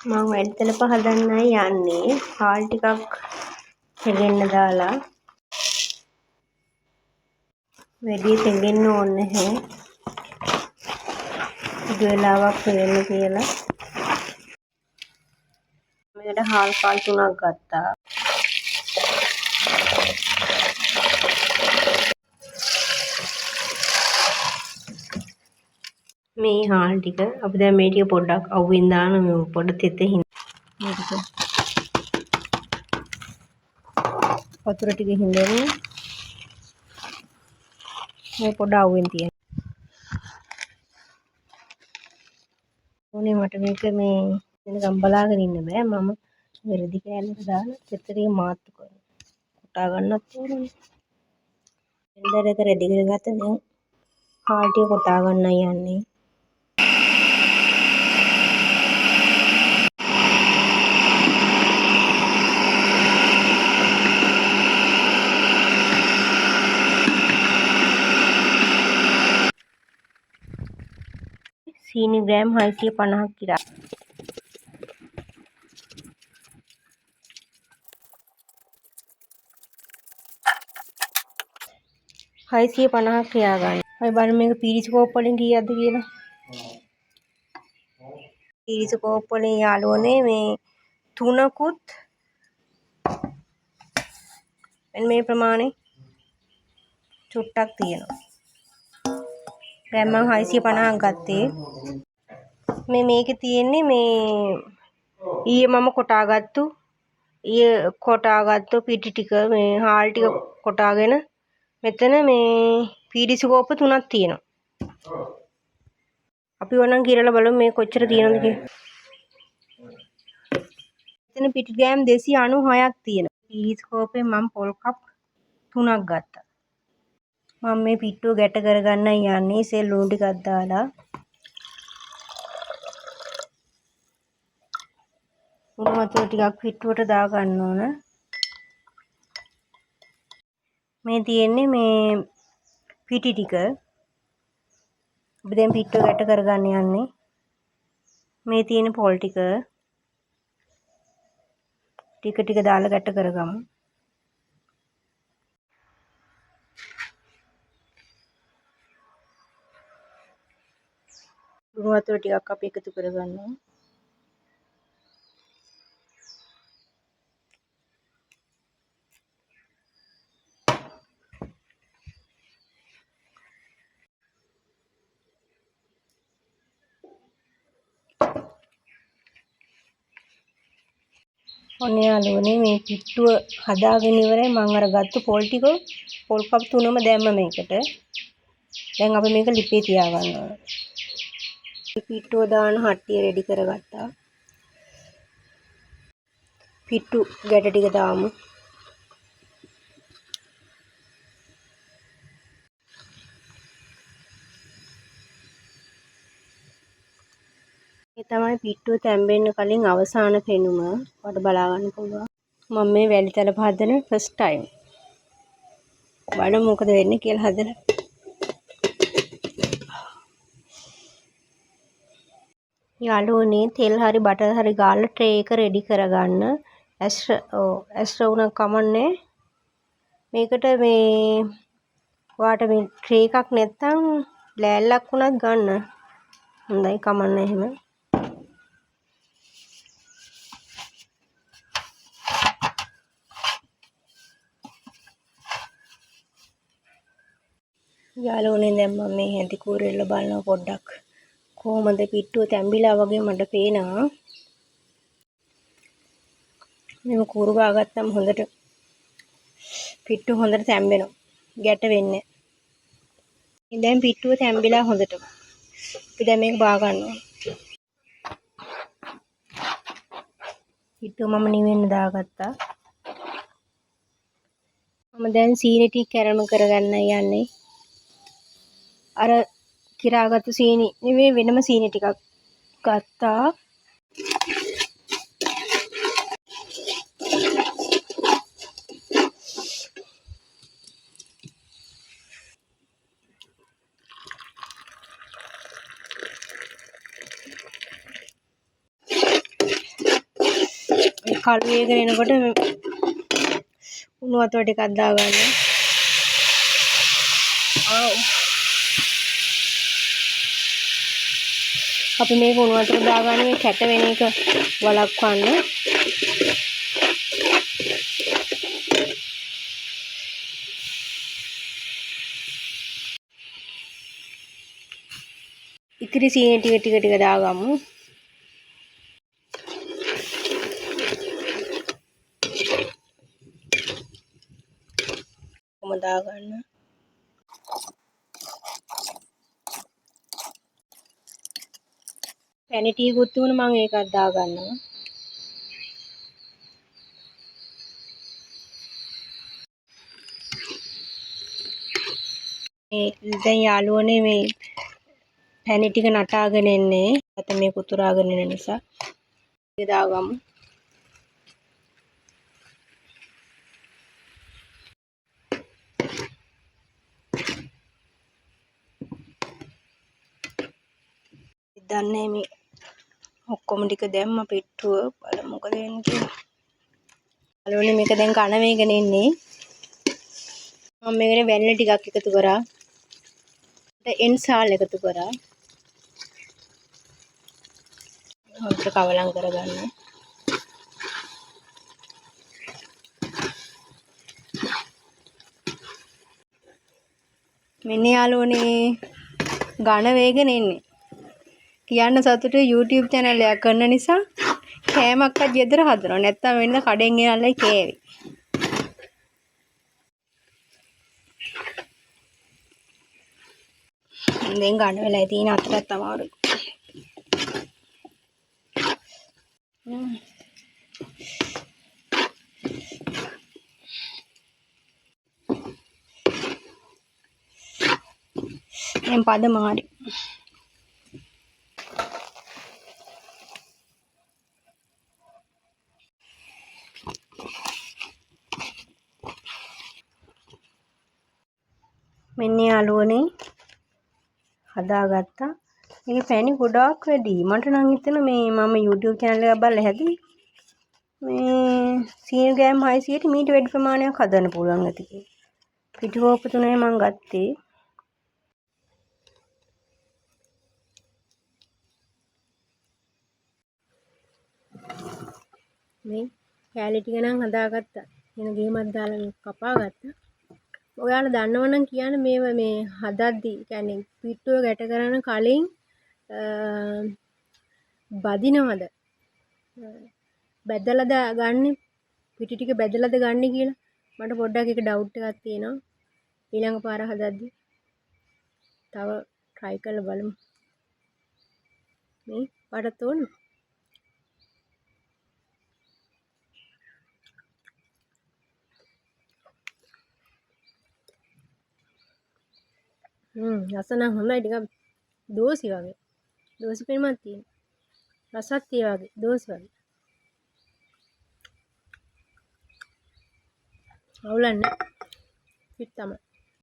මම වැඩිතලප හදන්නයි යන්නේ. හාල් ටිකක් තෙගෙන්න දාලා. වැඩි තෙගෙන්න ඕනේ නැහැ. ටික වෙලාවක් තෙගෙන්න කියලා. මේකට හාල් පාල් 3ක් ගත්තා. මේ හාල් ටික අපි දැන් මේ ටික පොඩ්ඩක් අවුවෙන් දාන පොඩ තෙතෙහින් මේ ටික වතුර ටික හින්දෙන්නේ මේ පොඩ අවුවෙන් තියෙන. ඕනේ මට මේක මේ වෙනකම් බලාගෙන ඉන්න බෑ. මම රෙදි කෑල්ලට දාලා තෙත ටික මාත්තු කරනවා. කොටා ගන්නත් ඕනේ. එන්දරේක රෙදි කරගත්ත දැන් හාල් ටික කොටා ගන්නයි යන්නේ. සීනි ග්‍රෑම් 650ක් කිරා. හයිසිය 50ක් ක්‍රියා ගන්න. අපි බලමු මේක පීරිසිකෝප් වලින් කීයක්ද කියලා. පීරිසිකෝප් වලින් යාළුවනේ මේ 3කුත් මෙන්න මේ ප්‍රමාණය චුට්ටක් තියෙනවා. දැන් මම 650ක් ගත්තේ. මේකේ තියෙන්නේ මේ ඊයේ මම කොටාගත්තු පිටි ටික මේ හාල් ටික කොටාගෙන මෙතන මේ පීරිසිකෝප 3ක් තියෙනවා. අපි ඕනනම් කිරලා බලමු මේ කොච්චර තියෙනවද කියලා. මෙතන පිටි ග්‍රෑම් 296ක් තියෙනවා. පීරිසිකෝපේ මම පොල් කප් 3ක් ගත්තා. මම මේ පිට්ටුව ගැට කරගන්නයි යන්නේ. ඉතින් ලුණු ටිකක් දාලා උණු වතුර ටිකක් පිට්ටුවට දා ගන්න ඕන. මේ තියෙන්නේ මේ පිටි ටික. අපි දැන් පිට්ටුව ගැට කරගන්න යන්නේ. මේ තියෙන පොල් ටික ටික දාලා ගැට කරගමු. උණු වතුර ටිකක් අපි එකතු කරගන්නවා. ඔන්න යාළුවනේ මේ පිට්ටුව හදාගෙන ඉවරයි. මම අර ගත්ත පොල් ටික පොල් කප් 3ම දැම්ම මේකට. දැන් අපි මේක ලිපේ තියා ගන්නවා. පිට්ටුව දාන හට්ටිය රෙඩි කරගත්තා. පිට්ටු ගැට ටික දාමු. මේ තමයි පිට්ටුව තැම්බෙන්න කලින් අවසාන පෙනුම. ඔයාලට බලා ගන්න පුළුවන්. මම මේ වැලි තලප හදන ෆස්ට් ටයිම්. බලමු මොකද වෙන්නේ කියලා හදලා. යාළුවනේ තෙල් හරි බටර් හරි ගාලා ට්‍රේ එක රෙඩි කරගන්න. ඇස්ට්‍ර වුණා කමන්නේ. මේකට මේ ඔයාට මේ ට්‍රේ එකක් නැත්තම් ලෑල්ලක් වුණත් ගන්න. හොඳයි කමන්නේ එහෙම. යාළුවනේ දැන් මම මේ හැටි කූරෙල්ල බලනවා පොඩ්ඩක්. කොහොමද පිට්ටුව තැඹිලා වගේ මට පේනවා. මේක කූරු ගාගත්තම හොඳට පිට්ටුව හොඳට තැඹෙනවා. ගැට වෙන්නේ නැහැ. දැන් පිට්ටුව තැඹිලා හොඳට. අපි දැන් මේක බා ගන්නවා. පිට්ටුව මම නිවෙන්න දාගත්තා. මම දැන් සීනි ටික කැරම කරගන්න යන්නේ. අර කිරාගත්තු සීනි නෙවෙයි වෙනම සීනි ටිකක් ගත්තා. කළු වේගෙන එනකොට උණු වතුර ටිකක් දාගන්න. අපි මේක උණු වතුර දාගන්න මේ කැට වෙන එක වළක්වන්න. ඉතිරි සීනි ටික දාගමු. කොහොම දාගන්න. පැණි ටිකකුත් තිබුණා මම ඒකත් දාගන්නවා. දැන් යාළුවනේ මේ පැණි ටික නටාගෙන එන්නේ. නැත්නම් මේ උතුරාගෙන එන නිසා. ඒක දාගමු. දන්නේ මේ ඔක්කොම ටික දැම්ම පිට්ටුව බලමු මොකද වෙන්නේ කියලා. යාළුවනේ මේක දැන් කන වේගෙන ඉන්නේ. මම මේකේ වැනිලා ටිකක් එකතු කරා. එන්සාල් එකතු කරා. හොඳට කවලම් කරගන්න. මෙන්න යාළුවනේ ඝන වේගෙන එන්නේ. කියන්න සතුටුයි YouTube channel එකක් කරන නිසා කෑමක්වත් ගෙදර හදනවා. නැත්තම් වෙන්න කඩෙන් ගෙනල්ලා කෑවේ. දැන් ඝන වෙලා තියෙන අතරත් අමාරුයි. දැන් පද මාරි. මෙන්න යාළුවනේ හදාගත්තා. මේකේ පැණි ගොඩාක් වැඩි. මට නම් හිතෙනවා මේ මම YouTube channel එකක් බලලා හැදුවේ. මේ සීනි ග්‍රෑම් 600ට මීට වැඩි ප්‍රමාණයක් හදන්න පුළුවන් ඇති කියලා. පිටිකෝප 3 මම ගත්තේ. මේ කෑලි ටික නම් හදාගත්තා. එන ගෙමක් දාලා කපා ගත්තා. ඔයාලා දන්නවනම් කියන්න මේව මේ හදද්දි කියන්නේ පිට්ටුව ගැට කරන කලින් බදිනවද? බැදලාද ගන්නෙ? පිටි ටික බැදලාද ගන්නෙ කියලා මට පොඩ්ඩක් ඒක ඩවුට් එකක් තියෙනවා. ඊළඟ පාර හදද්දි තව try කරලා බලමු. මේ වඩත් ඕන. රස නම් හොඳයි ටිකක් දෝසි වගේ. දෝසි පෙනුමක් තියෙන. රසත් ඒ වගේ දෝසි වගේ. අවුලන්නේ පිට තමයි.